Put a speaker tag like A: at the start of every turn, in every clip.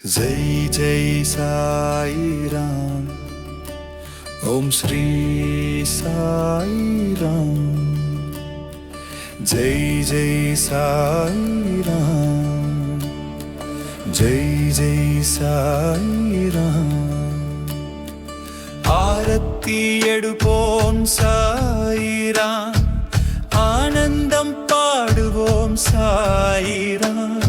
A: जय जय साई राम। ओम श्री साई राम। जय जय साई राम। जय जय साई राम। आरती एडुपोम साई राम। आनंदम पाडुवोम साई राम।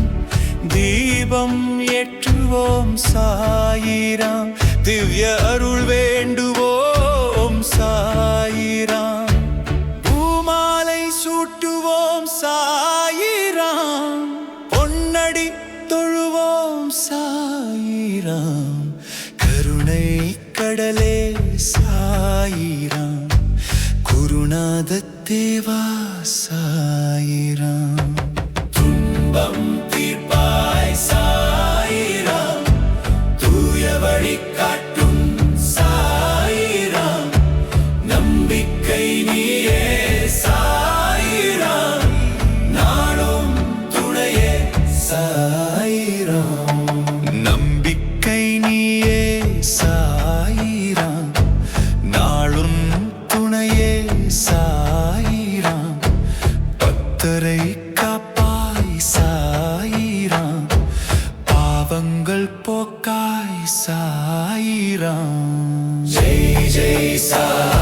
A: दीपम ஏற்றுவோம் சாயிராம். திவ்ய அருள் வேண்டுவோம் சாயிராம். பூமாலை சூட்டுவோம் சாயிராம். பொன்னடி தொழுவோம் சாயிராம். கருணை கடலே சாயிராம். குருநாத தேவா சாயிராம். துன்பம் தீர்ப்பாய் சாயிராம். தூய வழி காட்டும் சாயிராம். நம்பிக்கை நீயே சாயிராம். நாளும் துணையே சாயிராம். நம்பிக்கை நீயே சாயிராம். நாளும் துணையே சாயிராம். பத்தரை சாயிராம். பாவங்கள் போக்காய் சாயிராம். ஜெய் ஜெய் சாய்.